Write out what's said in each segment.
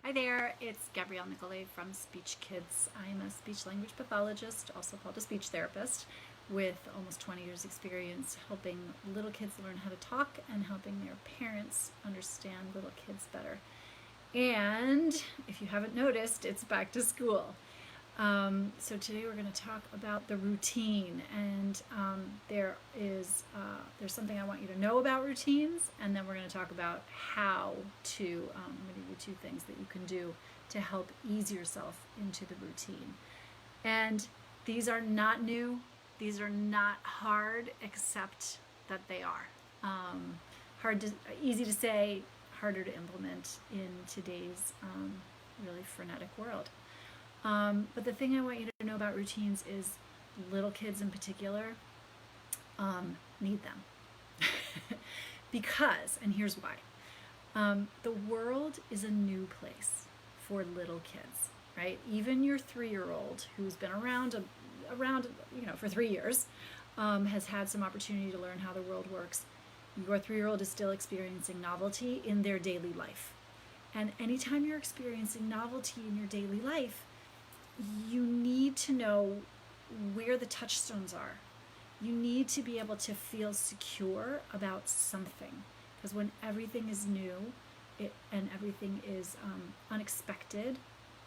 Hi there, it's Gabrielle Nicolay from SpeechKids. I'm a speech language pathologist, also called a speech therapist, with almost 20 years experience helping little kids learn how to talk and helping their parents understand little kids better. And if you haven't noticed, it's back to school. So today we're going to talk about the routine, and there's something I want you to know about routines, and then we're going to talk about how to, I'm going to give you 2 things that you can do to help ease yourself into the routine. And these are not new, these are not hard, except that they are. Easy to say, harder to implement in today's really frenetic world. But the thing I want you to know about routines is little kids in particular need them. Because, and here's why, the world is a new place for little kids, right? Even your 3-year-old who's been around for 3 years has had some opportunity to learn how the world works. Your 3-year-old is still experiencing novelty in their daily life. And anytime you're experiencing novelty in your daily life, you need to know where the touchstones are. You need to be able to feel secure about something, because when everything is new and everything is unexpected,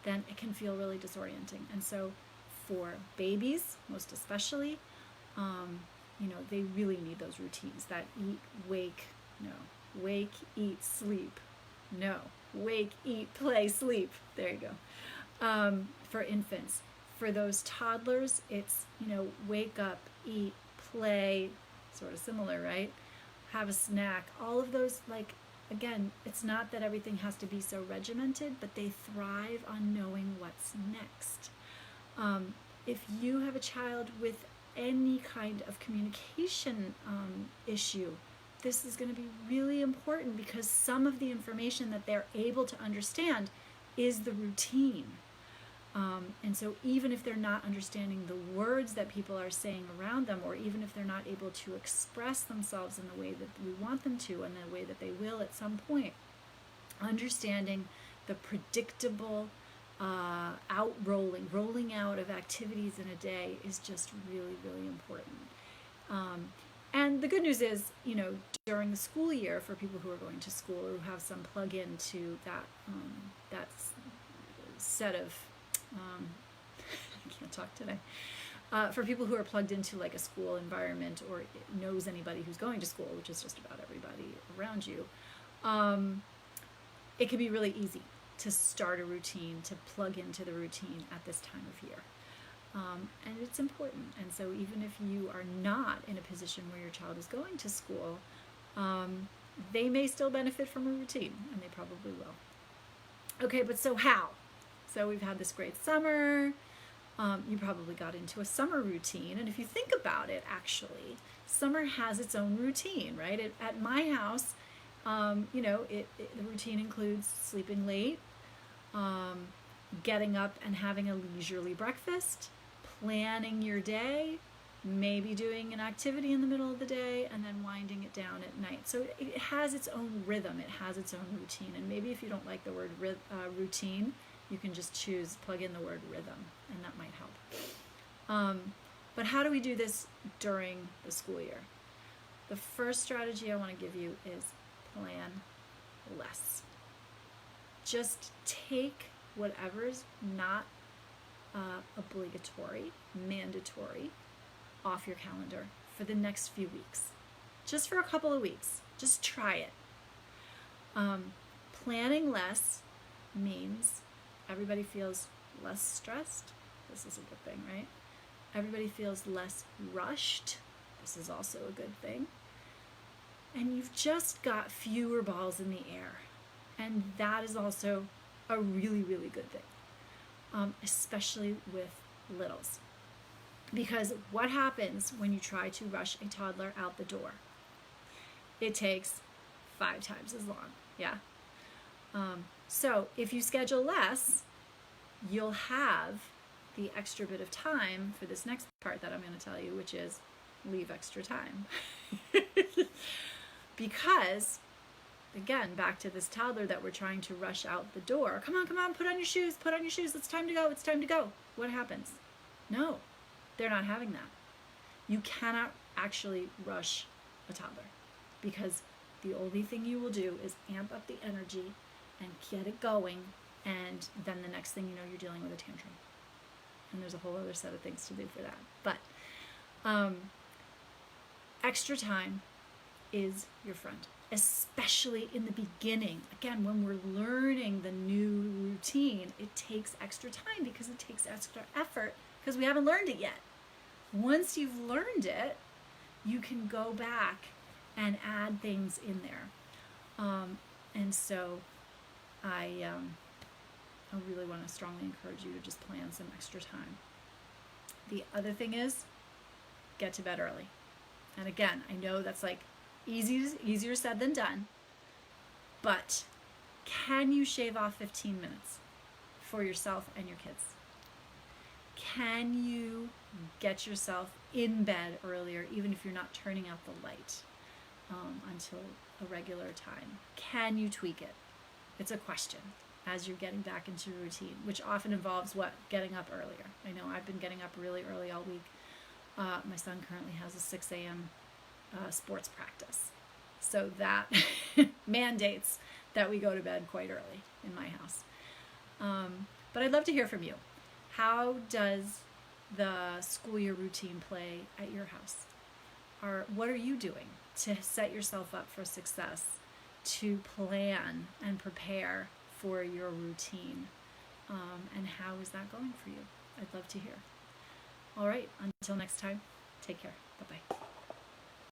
then it can feel really disorienting. And so for babies, most especially, they really need those routines that eat, wake, no, wake, eat, sleep, no, wake, eat, play, sleep. There you go. For infants. For those toddlers, it's, wake up, eat, play, sort of similar, right? Have a snack. All of those, again, it's not that everything has to be so regimented, but they thrive on knowing what's next. If you have a child with any kind of communication issue, this is going to be really important, because some of the information that they're able to understand is the routine. And so even if they're not understanding the words that people are saying around them, or even if they're not able to express themselves in the way that we want them to, and the way that they will at some point, understanding the predictable rolling out of activities in a day is just really, really important. And the good news is, during the school year, for people who are going to school or who have some plug-in to that set of I can't talk today. For people who are plugged into a school environment, or knows anybody who's going to school, which is just about everybody around you, it can be really easy to start a routine, to plug into the routine at this time of year. And it's important. And so even if you are not in a position where your child is going to school, they may still benefit from a routine, and they probably will. Okay, but so how? So we've had this great summer. You probably got into a summer routine. And if you think about it, actually, summer has its own routine, right? At my house, the routine includes sleeping late, getting up and having a leisurely breakfast, planning your day, maybe doing an activity in the middle of the day, and then winding it down at night. So it has its own rhythm. It has its own routine. And maybe if you don't like the word routine, you can just plug in the word rhythm, and that might help. But how do we do this during the school year? The first strategy I want to give you is plan less. Just take whatever's not obligatory, mandatory, off your calendar for the next few weeks. Just for a couple of weeks. Just try it. Planning less means everybody feels less stressed. This is a good thing, right? Everybody feels less rushed. This is also a good thing. And you've just got fewer balls in the air. And that is also a really, really good thing, especially with littles. Because what happens when you try to rush a toddler out the door? It takes 5 times as long, yeah? So if you schedule less, you'll have the extra bit of time for this next part that I'm going to tell you, which is leave extra time. Because again, back to this toddler that we're trying to rush out the door. Come on, put on your shoes, it's time to go, it's time to go. What happens? No, they're not having that. You cannot actually rush a toddler, because the only thing you will do is amp up the energy and get it going, and then the next thing you know, you're dealing with a tantrum. And there's a whole other set of things to do for that. But extra time is your friend, especially in the beginning. Again, when we're learning the new routine, it takes extra time because it takes extra effort because we haven't learned it yet. Once you've learned it, you can go back and add things in there. And so I really want to strongly encourage you to just plan some extra time. The other thing is, get to bed early. And again, I know that's like easier said than done, but can you shave off 15 minutes for yourself and your kids? Can you get yourself in bed earlier, even if you're not turning out the light until a regular time? Can you tweak it? It's a question as you're getting back into routine, which often involves what? Getting up earlier. I know I've been getting up really early all week. My son currently has a 6 a.m. Sports practice. So that mandates that we go to bed quite early in my house. But I'd love to hear from you. How does the school year routine play at your house? Or what are you doing to set yourself up for success, to plan and prepare for your routine? And how is that going for you? I'd love to hear. All right, until next time, take care. Bye-bye.